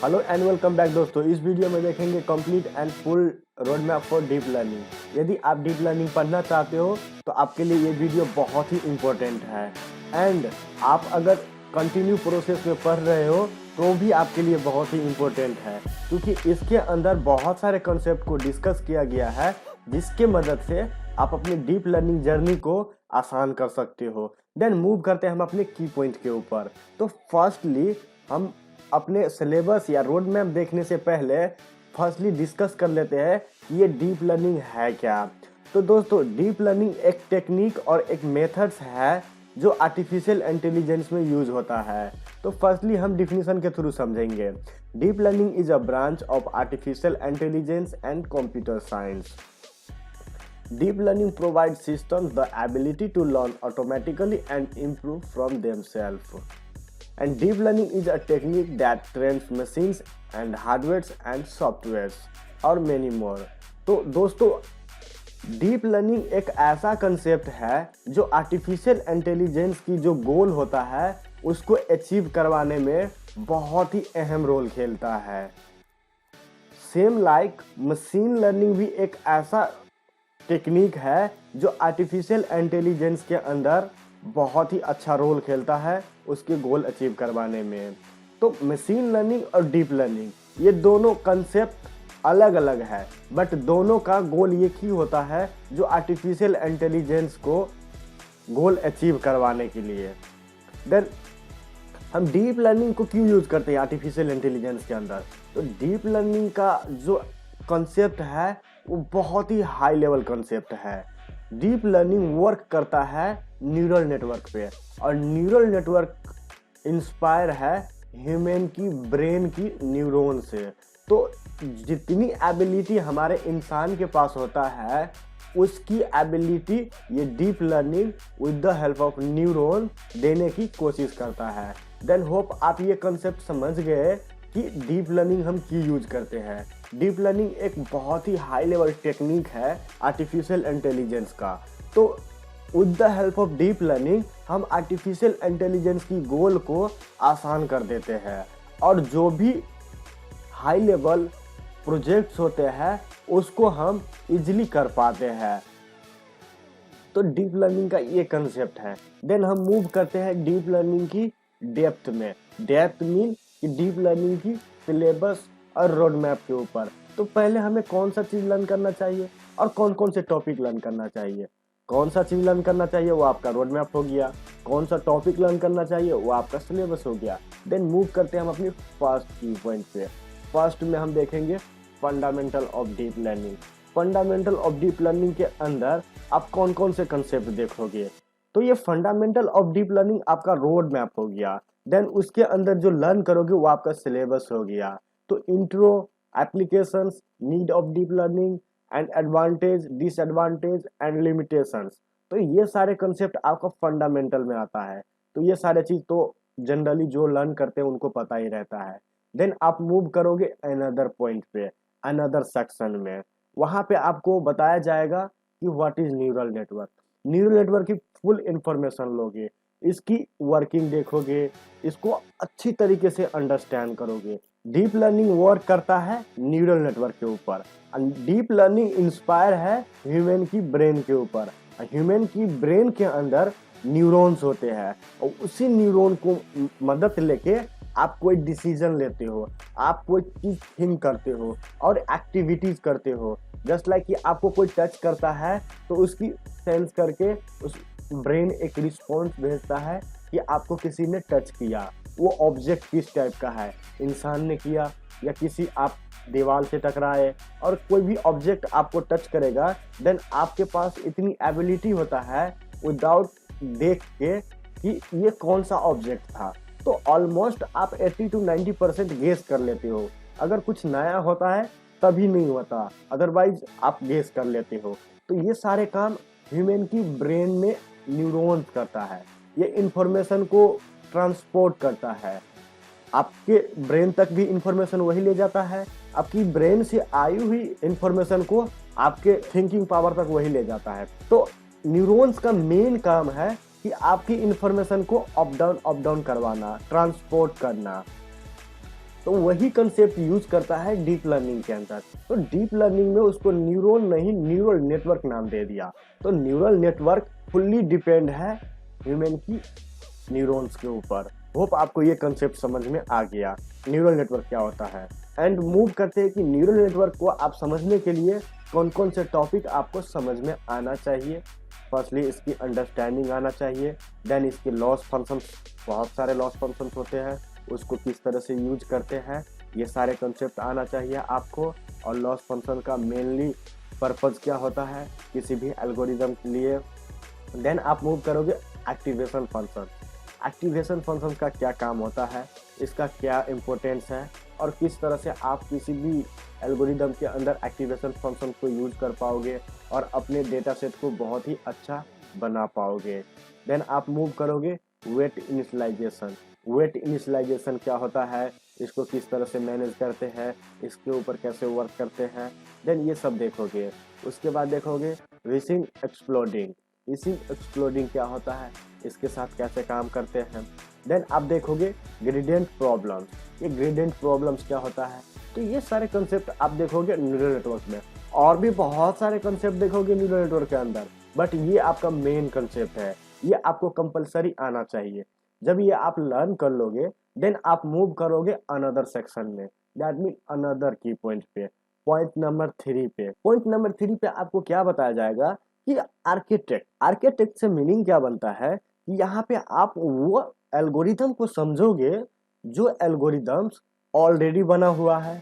Hello and welcome back दोस्तों। इस video में देखेंगे complete and full road map for deep learning. यदि आप डीप लर्निंग पढ़ना चाहते हो तो आपके लिए ये वीडियो बहुत ही इम्पोर्टेंट है। एंड आप अगर कंटिन्यू प्रोसेस में पढ़ रहे हो तो भी आपके लिए बहुत ही इम्पोर्टेंट है, क्योंकि इसके अंदर बहुत सारे कॉन्सेप्ट को डिस्कस किया गया है जिसके मदद से आप अपनी डीप लर्निंग जर्नी को आसान कर सकते हो। देन मूव करते हैं हम अपने की पॉइंट के ऊपर। तो फर्स्टली हम अपने सिलेबस या रोड मैप देखने से पहले फर्स्टली डिस्कस कर लेते हैं कि ये डीप लर्निंग है क्या। तो दोस्तों, डीप लर्निंग एक टेक्निक और एक मेथड्स है जो आर्टिफिशियल इंटेलिजेंस में यूज होता है। तो फर्स्टली हम डिफिनीशन के थ्रू समझेंगे। Deep learning is a branch of artificial intelligence and computer science. Deep learning provides systems the ability to learn automatically and improve from themselves. And deep learning is a technique that trains machines and hardware and softwares और many more. तो दोस्तों, deep learning एक ऐसा concept है जो artificial intelligence की जो गोल होता है उसको अचीव करवाने में बहुत ही अहम रोल खेलता है। सेम लाइक मशीन लर्निंग भी एक ऐसा टेक्निक है जो आर्टिफिशियल इंटेलिजेंस के अंदर बहुत ही अच्छा रोल खेलता है उसके गोल अचीव करवाने में। तो मशीन लर्निंग और डीप लर्निंग ये दोनों कंसेप्ट अलग अलग है, बट दोनों का गोल एक ही होता है जो आर्टिफिशियल इंटेलिजेंस को गोल अचीव करवाने के लिए। देन हम डीप लर्निंग को क्यों यूज करते हैं आर्टिफिशियल इंटेलिजेंस के अंदर? तो डीप लर्निंग का जो कॉन्सेप्ट है वो बहुत ही हाई लेवल कॉन्सेप्ट है। डीप लर्निंग वर्क करता है न्यूरल नेटवर्क पे, और न्यूरल नेटवर्क इंस्पायर है ह्यूमन की ब्रेन की न्यूरॉन से। तो जितनी एबिलिटी हमारे इंसान के पास होता है उसकी एबिलिटी ये deep learning with the help of neuron देने की कोशिश करता है। देन होप आप ये कंसेप्ट समझ गए कि डीप लर्निंग हम क्यों यूज करते हैं। डीप लर्निंग एक बहुत ही हाई लेवल टेक्निक है आर्टिफिशियल इंटेलिजेंस का। तो with the help of deep learning हम आर्टिफिशियल इंटेलिजेंस की गोल को आसान कर देते हैं, और जो भी हाई लेवल प्रोजेक्ट्स होते हैं उसको हम इजीली कर पाते हैं। तो डीप लर्निंग का ये कंसेप्ट है। देन हम मूव करते हैं डीप लर्निंग की डेप्थ में। डेप्थ मीन कि डीप लर्निंग की सिलेबस और रोड मैप के ऊपर। तो पहले हमें कौन सा चीज लर्न करना चाहिए और कौन कौन से टॉपिक लर्न करना चाहिए। कौन सा चीज लर्न करना चाहिए वो आपका रोड मैप हो गया, कौन सा टॉपिक लर्न करना चाहिए वो आपका सिलेबस हो गया। देन मूव करते हैं हम अपनी फर्स्ट की पॉइंट पे। फर्स्ट में हम देखेंगे fundamental of deep learning. Fundamental of deep learning के अंदर आप कौन कौन से कंसेप्ट देखोगे? तो ये फंडामेंटल ऑफ डीप लर्निंग आपका रोड मैप हो गया। देन उसके अंदर जो लर्न करोगे वो आपका सिलेबस हो गया। तो intro, applications, need of deep learning and advantage, disadvantage and limitations. तो ये सारे कंसेप्ट आपका फंडामेंटल में आता है। तो ये सारे चीज तो जनरली जो लर्न करते हैं उनको पता ही रहता है। देन आप मूव करोगे अनदर पॉइंट पे, अनदर सेक्शन में। वहां पे आपको बताया जाएगा कि what is neural network. Neural network की फुल इंफॉर्मेशन लोगे, इसकी वर्किंग देखोगे, इसको अच्छी तरीके से अंडरस्टैंड करोगे। डीप लर्निंग वर्क करता है न्यूरल नेटवर्क के ऊपर। डीप लर्निंग इंस्पायर है ह्यूमन की ब्रेन के ऊपर। ह्यूमन की ब्रेन के अंदर न्यूरॉन्स होते हैं, और उसी न्यूरॉन को मदद लेके आप कोई डिसीजन लेते हो, आप कोई चीज थिंक करते हो और एक्टिविटीज करते हो। जस्ट लाइक कि आपको कोई टच करता है तो उसकी सेंस करके उस ब्रेन एक रिस्पॉन्स भेजता है कि आपको किसी ने टच किया। वो ऑब्जेक्ट किस टाइप का है, इंसान ने किया या किसी आप दीवार से टकराए, और कोई भी ऑब्जेक्ट आपको टच करेगा देन आपके पास इतनी एबिलिटी होता है विदाउट देख के कि ये कौन सा ऑब्जेक्ट था। तो ऑलमोस्ट आप 80 to 90% गेस कर लेते हो। अगर कुछ नया होता है तभी नहीं होता, अदरवाइज आप गेस कर लेते हो। तो ये सारे काम ह्यूमन की ब्रेन में न्यूरॉन्स करता है। ये इंफॉर्मेशन को ट्रांसपोर्ट करता है, आपके ब्रेन तक भी इंफॉर्मेशन वही ले जाता है, आपकी ब्रेन से आई हुई इंफॉर्मेशन को आपके थिंकिंग पावर तक वही ले जाता है। तो न्यूरॉन्स का मेन काम है कि आपकी इंफॉर्मेशन को अप डाउन करवाना, ट्रांसपोर्ट करना। तो वही कंसेप्ट यूज करता है डीप लर्निंग के अंदर। तो डीप लर्निंग में उसको न्यूरॉन नहीं न्यूरल नेटवर्क नाम दे दिया। तो न्यूरल नेटवर्क फुल्ली डिपेंड है ह्यूमन की न्यूरॉन्स के ऊपर। होप आपको ये कंसेप्ट समझ में आ गया न्यूरल नेटवर्क क्या होता है। एंड मूव करते हैं कि न्यूरल नेटवर्क को आप समझने के लिए कौन कौन से टॉपिक आपको समझ में आना चाहिए। फर्स्टली इसकी अंडरस्टैंडिंग आना चाहिए, देन इसके लॉस फंक्शंस, बहुत सारे लॉस फंक्शंस होते हैं, उसको किस तरह से यूज करते हैं, ये सारे कंसेप्ट आना चाहिए आपको। और लॉस फंक्शन का मेनली पर्पज क्या होता है किसी भी एल्गोरिदम के लिए। देन आप मूव करोगे एक्टिवेशन फंक्शन। एक्टिवेशन फंक्शन का क्या काम होता है, इसका क्या इम्पोर्टेंस है, और किस तरह से आप किसी भी एल्गोरिदम के अंदर एक्टिवेशन फंक्शन को यूज कर पाओगे और अपने डेटा सेट को बहुत ही अच्छा बना पाओगे। देन आप मूव करोगे वेट इनिशियलाइजेशन। वेट इनिशियलाइजेशन क्या होता है, इसको किस तरह से मैनेज करते हैं, इसके ऊपर कैसे वर्क करते हैं, देन ये सब देखोगे। उसके बाद देखोगे रिसिंग एक्सप्लोडिंग। रिसिंग एक्सप्लोडिंग क्या होता है, इसके साथ कैसे काम करते हैं। देन आप देखोगे ग्रेडियंट प्रॉब्लम्स। ये ग्रेडियंट प्रॉब्लम्स क्या होता है, तो ये सारे कंसेप्ट आप देखोगे न्यूरल नेटवर्क में। और भी बहुत सारे कंसेप्ट देखोगे न्यूरल नेटवर्क के अंदर, बट ये आपका मेन कंसेप्ट है, ये आपको कंपलसरी आना चाहिए। जब ये आप लर्न कर लोगे देन आप मूव करोगे अनदर सेक्शन में, दैट मीन अनदर की पॉइंट पे, पॉइंट नंबर 3 पे। पॉइंट नंबर 3 पे आपको क्या बताया जाएगा कि आर्किटेक्ट। आर्किटेक्ट से मीनिंग क्या बनता है कि यहाँ पे आप वो एल्गोरिथम को समझोगे जो एल्गोरिथम्स ऑलरेडी बना हुआ है।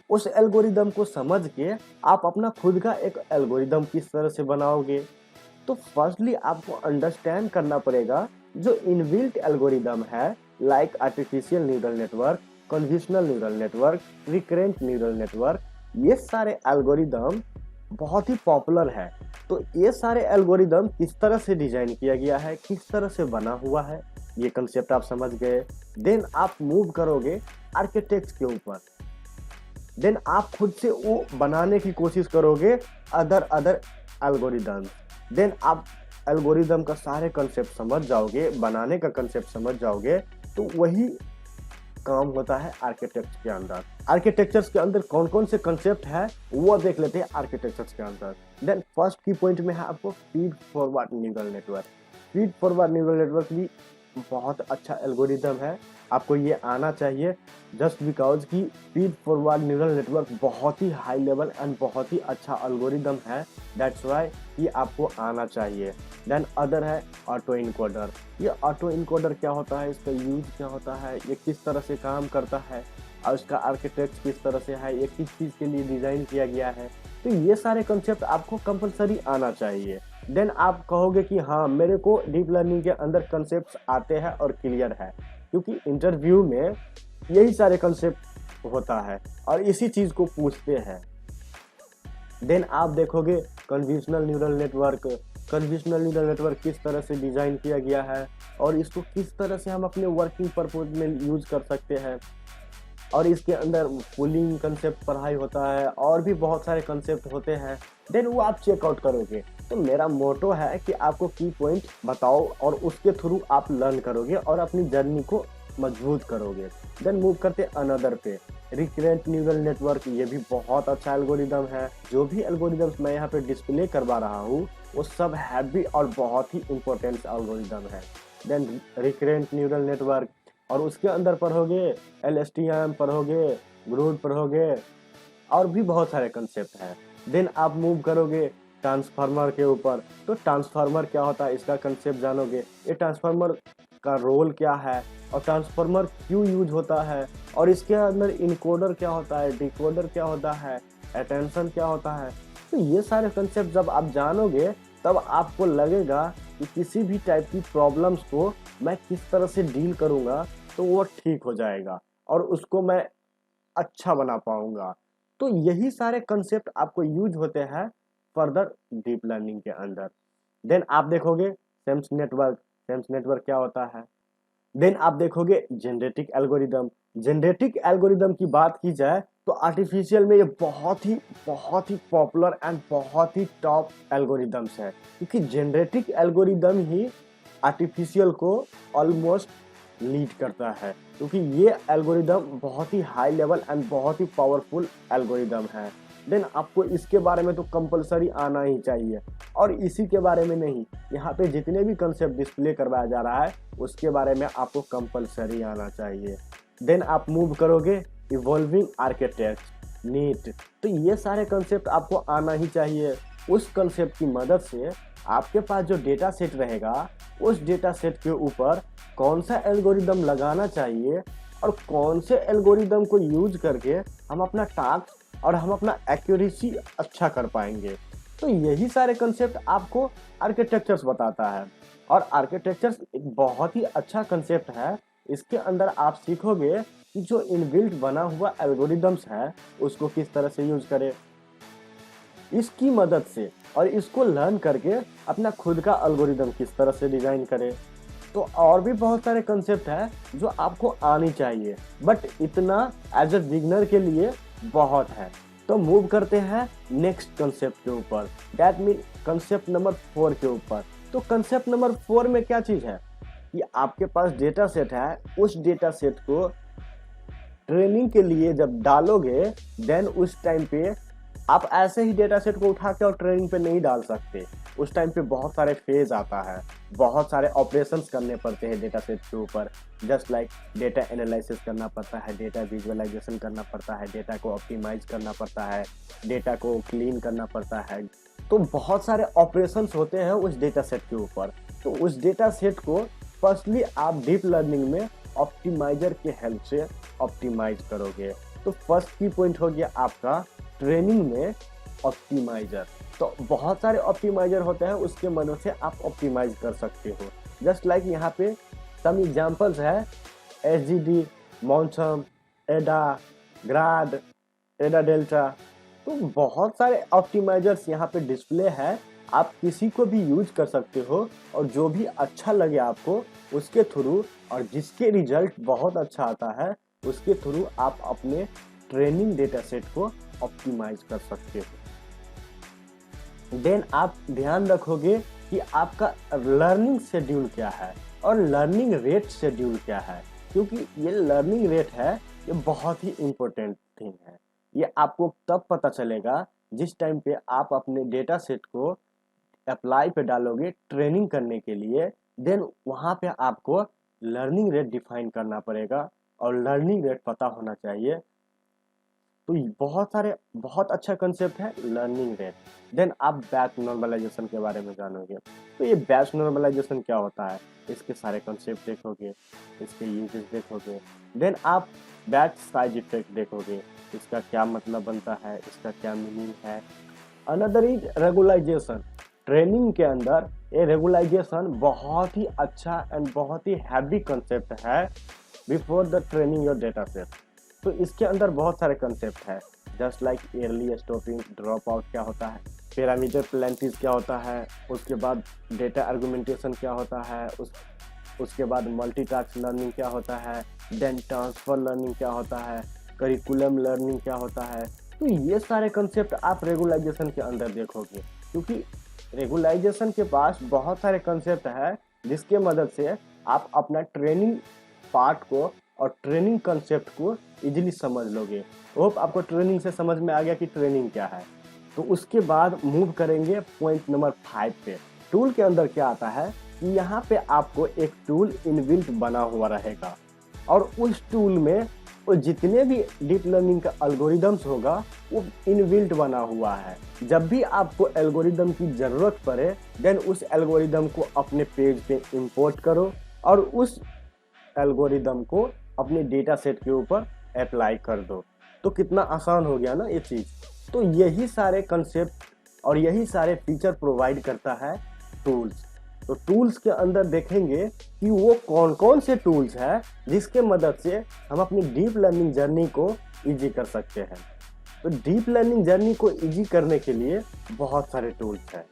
उस एल्गोरिदम को समझ के आप अपना खुद का एक एल्गोरिदम किस तरह से बनाओगे। तो फर्स्टली आपको अंडरस्टैंड करना पड़ेगा जो इनबिल्ट एल्गोरिदम है, like artificial neural network, convolutional neural network, recurrent neural network, ये सारे एल्गोरिदम बहुत ही पॉपुलर है। तो ये सारे एल्गोरिदम किस तरह से डिजाइन किया गया है, किस तरह से बना हुआ है, ये कंसेप्ट आप समझ गए। देन आप मूव करोगे आर्किटेक्ट के ऊपर। देन आप खुद से वो बनाने की कोशिश करोगे अदर एल्गोरिदम। देन आप एल्गोरिदम का सारे कंसेप्ट समझ जाओगे, बनाने का कंसेप्ट समझ जाओगे। तो वही काम होता है आर्किटेक्चर के अंदर। आर्किटेक्चर्स के अंदर कौन कौन से कंसेप्ट है वो देख लेते हैं आर्किटेक्चर्स के अंदर। देन फर्स्ट की पॉइंट में है आपको feed forward neural network. Feed forward neural network भी बहुत अच्छा एल्गोरिदम है, आपको ये आना चाहिए। जस्ट बिकॉज कि फीड फॉरवर्ड न्यूरल नेटवर्क बहुत ही हाई लेवल एंड बहुत ही अच्छा एल्गोरिदम है, दैट्स व्हाई ये आपको आना चाहिए। देन अदर है ऑटो इनकोडर। ये ऑटो इनकोडर क्या होता है, इसका यूज क्या होता है, ये किस तरह से काम करता है और इसका आर्किटेक्ट किस तरह से है, ये किस चीज़ के लिए डिज़ाइन किया गया है। तो ये सारे कंसेप्ट आपको कंपलसरी आना चाहिए। देन आप कहोगे कि हाँ मेरे को डीप लर्निंग के अंदर कंसेप्ट आते हैं और क्लियर है, क्योंकि इंटरव्यू में यही सारे कंसेप्ट होता है और इसी चीज़ को पूछते हैं। देन आप देखोगे convolutional neural network. Convolutional neural network किस तरह से डिज़ाइन किया गया है और इसको किस तरह से हम अपने वर्किंग पर्पज में यूज कर सकते हैं, और इसके अंदर पूलिंग कंसेप्ट पढ़ाई होता है और भी बहुत सारे कंसेप्ट होते हैं। देन वो आप चेकआउट करोगे। तो मेरा मोटो है कि आपको की पॉइंट बताओ और उसके थ्रू आप लर्न करोगे और अपनी जर्नी को मजबूत करोगे। देन मूव करते अनदर पे, रिकरेंट न्यूरल नेटवर्क। ये भी बहुत अच्छा एल्गोरिदम है। जो भी एल्गोरिदम्स मैं यहाँ पे डिस्प्ले करवा रहा हूँ वो सब हैवी और बहुत ही इंपॉर्टेंट एल्गोरिदम है। देन रिकरेंट न्यूरल नेटवर्क, और उसके अंदर पढ़ोगे LSTM पढ़ोगे, ग्रूड पढ़ोगे और भी बहुत सारे कंसेप्ट हैं। देन आप मूव करोगे ट्रांसफार्मर के ऊपर। तो ट्रांसफार्मर क्या होता है इसका कंसेप्ट जानोगे, ये ट्रांसफार्मर का रोल क्या है और ट्रांसफार्मर क्यों यूज होता है, और इसके अंदर इनकोडर क्या होता है, डिकोडर क्या होता है, अटेंशन क्या होता है। तो ये सारे कंसेप्ट जब आप जानोगे तब आपको लगेगा कि किसी भी टाइप की प्रॉब्लम्स को मैं किस तरह से डील करूँगा तो वो ठीक हो जाएगा और उसको मैं अच्छा बना पाऊंगा। तो यही सारे कंसेप्ट आपको यूज होते हैं फर्दर डीप लर्निंग के अंदर। देन आप देखोगे सेम्स नेटवर्क। सेम्स नेटवर्क क्या होता है। देन आप देखोगे जेनरेटिक एल्गोरिदम। जेनरेटिक एल्गोरिदम की बात की जाए तो आर्टिफिशियल में ये बहुत ही पॉपुलर एंड बहुत ही टॉप एल्गोरिदम्स है, क्योंकि जेनरेटिक एल्गोरिदम ही आर्टिफिशियल को ऑलमोस्ट लीड करता है, क्योंकि ये एल्गोरिदम बहुत ही हाई लेवल एंड बहुत ही पावरफुल एल्गोरिदम है। देन आपको इसके बारे में तो कंपलसरी आना ही चाहिए, और इसी के बारे में नहीं, यहाँ पे जितने भी कंसेप्ट डिस्प्ले करवाया जा रहा है उसके बारे में आपको कंपलसरी आना चाहिए। देन आप मूव करोगे इवॉल्विंग आर्किटेक्ट नीट, तो ये सारे कंसेप्ट आपको आना ही चाहिए। उस कंसेप्ट की मदद से आपके पास जो डेटा सेट रहेगा उस डेटा सेट के ऊपर कौन सा एल्गोरिदम लगाना चाहिए और कौन से एल्गोरिदम को यूज करके हम अपना टास्क और हम अपना एक्यूरेसी अच्छा कर पाएंगे। तो यही सारे कंसेप्ट आपको आर्किटेक्चर्स बताता है, और आर्किटेक्चर्स एक बहुत ही अच्छा कंसेप्ट है। इसके अंदर आप सीखोगे कि जो इनबिल्ट बना हुआ एल्गोरिदम्स है उसको किस तरह से यूज करें, इसकी मदद से, और इसको लर्न करके अपना खुद का एल्गोरिदम किस तरह से डिजाइन करें। तो और भी बहुत सारे कंसेप्ट है जो आपको आनी चाहिए, बट इतना एज ए बिगनर के लिए बहुत है। तो मूव करते हैं नेक्स्ट कंसेप्ट के ऊपर, दैट मीन कंसेप्ट नंबर 4 के ऊपर। तो कंसेप्ट नंबर 4 में क्या चीज है कि आपके पास डेटा सेट है, उस डेटा सेट को ट्रेनिंग के लिए जब डालोगे देन उस टाइम पे आप ऐसे ही डेटा सेट को उठा के और ट्रेनिंग पे नहीं डाल सकते। उस टाइम पे बहुत सारे फेज आता है, बहुत सारे ऑपरेशंस करने पड़ते हैं डेटा सेट के ऊपर, जस्ट लाइक डेटा एनालिसिस करना पड़ता है, डेटा विजुअलाइजेशन करना पड़ता है, डेटा को ऑप्टिमाइज करना पड़ता है, डेटा को क्लीन करना पड़ता है। तो बहुत सारे ऑपरेशंस होते हैं उस डेटा सेट के ऊपर। तो उस डेटा सेट को फर्स्टली आप डीप लर्निंग में ऑप्टिमाइजर के हेल्प से ऑप्टिमाइज करोगे। तो फर्स्ट की पॉइंट हो गया आपका ट्रेनिंग में ऑप्टिमाइजर। तो बहुत सारे ऑप्टिमाइजर होते हैं, उसके मदद से आप ऑप्टिमाइज कर सकते हो। जस्ट लाइक यहाँ पे सम एग्जांपल्स है, एसजीडी, मॉन्सम, एडा, ग्राड, एडा डेल्टा। तो बहुत सारे ऑप्टिमाइजर्स यहाँ पे डिस्प्ले है, आप किसी को भी यूज कर सकते हो, और जो भी अच्छा लगे आपको उसके थ्रू, और जिसके रिजल्ट बहुत अच्छा आता है उसके थ्रू आप अपने ट्रेनिंग डेटा सेट को ऑप्टिमाइज कर सकते हो। देन आप ध्यान रखोगे कि आपका लर्निंग शेड्यूल क्या है और लर्निंग रेट शेड्यूल क्या है, क्योंकि ये लर्निंग रेट है, ये बहुत ही इंपॉर्टेंट थिंग है। ये आपको तब पता चलेगा जिस टाइम पे आप अपने डेटा सेट को अप्लाई पे डालोगे ट्रेनिंग करने के लिए। देन वहाँ पे आपको लर्निंग रेट डिफाइन करना पड़ेगा, और लर्निंग रेट पता होना चाहिए। तो बहुत अच्छा कंसेप्ट है लर्निंग रेट। देन आप बैच नॉर्मलाइजेशन के बारे में जानोगे। तो ये बैच नॉर्मलाइजेशन क्या होता है, इसके सारे कंसेप्ट देखोगे, इसके यूजेस देखोगे। देन आप बैच साइज इफेक्ट देखोगे, इसका क्या मतलब बनता है, इसका क्या मीनिंग है। Another is regularisation. ट्रेनिंग के अंदर ये रेगुलाइजेशन बहुत ही अच्छा एंड बहुत ही हैवी कंसेप्ट है before the training your data set. तो इसके अंदर बहुत सारे कंसेप्ट है, just like early stopping, drop out क्या होता है, पैरामीटर प्लेंटिस क्या होता है, उसके बाद डेटा आर्गुमेंटेशन क्या होता है, उसके बाद मल्टीटास्क लर्निंग क्या होता है, देन ट्रांसफर लर्निंग क्या होता है, करिकुलम लर्निंग क्या होता है। तो ये सारे कंसेप्ट आप रेगुलाइजेशन के अंदर देखोगे, क्योंकि रेगुलाइजेशन के पास बहुत सारे कंसेप्ट है जिसके मदद से आप अपना ट्रेनिंग पार्ट को और ट्रेनिंग कंसेप्ट को इजीली समझ लोगे। होप आपको ट्रेनिंग से समझ में आ गया कि ट्रेनिंग क्या है। तो उसके बाद मूव करेंगे पॉइंट नंबर 5 पे। टूल के अंदर क्या आता है कि यहाँ पे आपको एक टूल इनबिल्ट बना हुआ रहेगा, और उस टूल में वो जितने भी डीप लर्निंग का एल्गोरिदम्स होगा वो इनबिल्ट बना हुआ है। जब भी आपको एल्गोरिदम की ज़रूरत पड़े देन उस एल्गोरिदम को अपने पेज पे इंपोर्ट करो और उस एल्गोरिदम को अपने डेटा सेट के ऊपर अप्लाई कर दो। तो कितना आसान हो गया ना ये चीज़। तो यही सारे कंसेप्ट और यही सारे फीचर प्रोवाइड करता है टूल्स। तो टूल्स के अंदर देखेंगे कि वो कौन कौन से टूल्स हैं जिसके मदद से हम अपनी डीप लर्निंग जर्नी को इजी कर सकते हैं। तो डीप लर्निंग जर्नी को इजी करने के लिए बहुत सारे टूल्स हैं,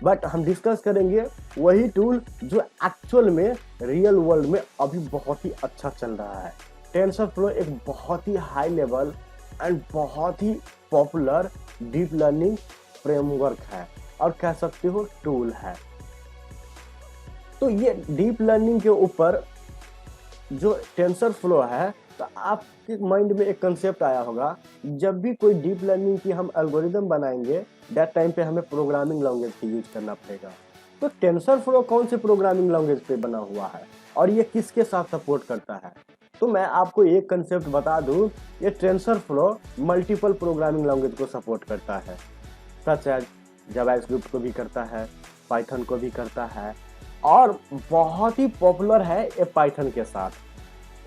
बट हम डिस्कस करेंगे वही टूल जो एक्चुअल में रियल वर्ल्ड में अभी बहुत ही अच्छा चल रहा है। टेंसरफ्लो एक बहुत ही हाई लेवल एंड बहुत ही पॉपुलर डीप लर्निंग फ्रेमवर्क है और कह सकते हो टूल है। तो ये डीप लर्निंग के ऊपर जो टेंसर फ्लो है, तो आपके माइंड में एक कंसेप्ट आया होगा, जब भी कोई डीप लर्निंग की हम एल्गोरिदम बनाएंगे, दैट टाइम पे हमें प्रोग्रामिंग लैंग्वेज की यूज करना पड़ेगा। तो टेंसर फ्लो कौन से प्रोग्रामिंग लैंग्वेज पे बना हुआ है और ये किसके साथ सपोर्ट करता है? तो मैं आपको एक कंसेप्ट बता दूं, ये tensor flow multiple programming language को सपोर्ट करता है, सच एज जावास्क्रिप्ट को भी करता है, पाइथन को भी करता है, और बहुत ही पॉपुलर है ये पाइथन के साथ।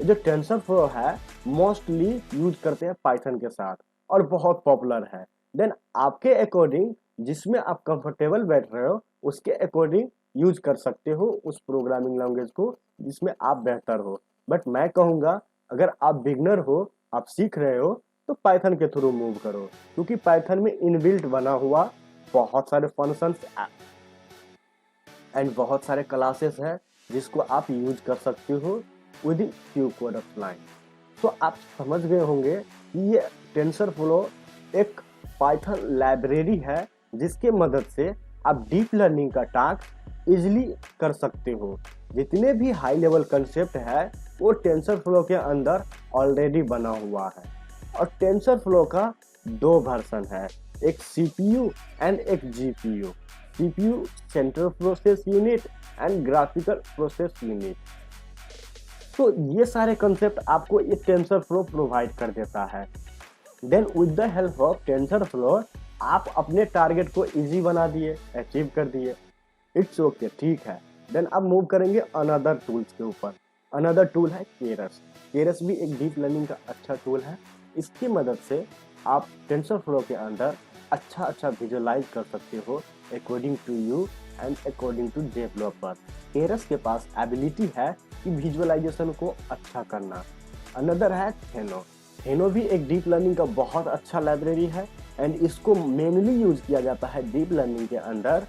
ये जो टेंसर फ्लो है मोस्टली यूज करते हैं पाइथन के साथ और बहुत पॉपुलर है। देन आपके अकॉर्डिंग जिसमें आप कंफर्टेबल बैठ रहे हो उसके अकॉर्डिंग यूज कर सकते हो उस प्रोग्रामिंग लैंग्वेज को जिसमें आप बेहतर हो। बट मैं कहूँगा अगर आप बिगनर हो, आप सीख रहे हो, तो पाइथन के थ्रू मूव करो, क्योंकि पाइथन में इनबिल्ट बना हुआ बहुत सारे फंक्शंस एंड बहुत सारे क्लासेस हैं जिसको आप यूज कर सकते हो with in few code of line. तो आप समझ गए होंगे कि ये टेंसर फ्लो एक पाइथन लाइब्रेरी है जिसके मदद से आप डीप लर्निंग का टास्क इजीली कर सकते हो। जितने भी हाई लेवल कंसेप्ट है वो टेंसर फ्लो के अंदर ऑलरेडी बना हुआ है। और टेंसर फ्लो का दो वर्जन है, एक सीपीयू एंड एक GPU. CPU central process unit and graphical process unit. तो ये सारे कंसेप्ट आपको ये टेंसर फ्लो प्रोवाइड कर देता है। Then with the help of TensorFlow आप अपने टारगेट को इजी बना दिए, अचीव कर दिए। इट्स ओके, ठीक है। देन अब मूव करेंगे अनदर टूल्स के ऊपर। अनदर टूल है केरस। केरस भी एक डीप लर्निंग का अच्छा टूल है। इसकी मदद से आप टेंसर फ्लो के अंदर अच्छा विजुअलाइज कर सकते हो according to you and according to developer. Keras के पास एबिलिटी है कि विजुअलाइजेशन को अच्छा करना। अनदर है थेनो। थेनो भी एक डीप लर्निंग का बहुत अच्छा लाइब्रेरी है एंड इसको मेनली यूज किया जाता है डीप लर्निंग के अंदर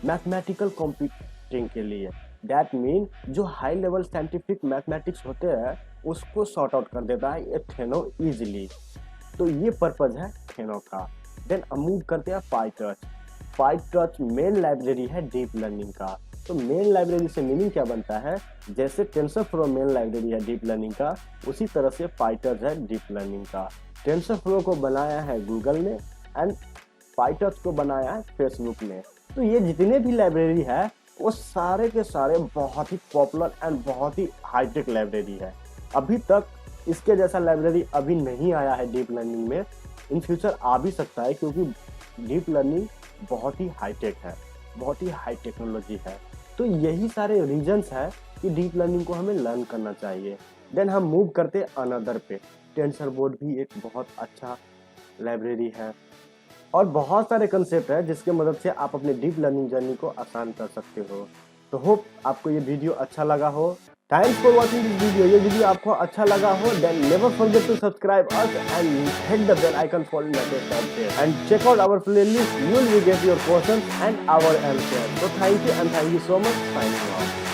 मैथमेटिकल कंप्यूटिंग के लिए। दैट मीन जो हाई लेवल साइंटिफिक मैथमेटिक्स होते हैं उसको सॉर्ट आउट कर देता है ये थेनो इजीली। तो ये पर्पज है थेनो का। देन अब मूव करते हैं पाइटच। पाइटच मेन लाइब्रेरी है डीप लर्निंग का। तो मेन लाइब्रेरी से मीनिंग क्या बनता है, जैसे टेंसर फ्लो मेन लाइब्रेरी है डीप लर्निंग का, उसी तरह से पाइटच है डीप लर्निंग का। टेंसर फ्लो को बनाया है गूगल ने एंड पाइटच को बनाया है फेसबुक ने। तो ये जितने भी लाइब्रेरी है वो सारे के सारे बहुत ही पॉपुलर एंड बहुत ही हाईटेक लाइब्रेरी है। अभी तक इसके जैसा लाइब्रेरी अभी नहीं आया है डीप लर्निंग में। इन फ्यूचर आ भी सकता है क्योंकि डीप लर्निंग बहुत ही हाईटेक है, बहुत ही हाई टेक्नोलॉजी है। तो यही सारे रीजंस है कि डीप लर्निंग को हमें लर्न करना चाहिए। देन हम मूव करते अनदर पे। टेंसर बोर्ड भी एक बहुत अच्छा लाइब्रेरी है और बहुत सारे कंसेप्ट है जिसके मदद से आप अपने डीप लर्निंग जर्नी को आसान कर सकते हो। तो होप आपको ये वीडियो अच्छा लगा हो। Thanks for watching this video. ये वीडियो आपको अच्छा लगा हो then never forget to subscribe us and hit the bell icon for latest updates and check out our playlist. You will get your questions and our answers. So thank you and thank you so much. Signing off.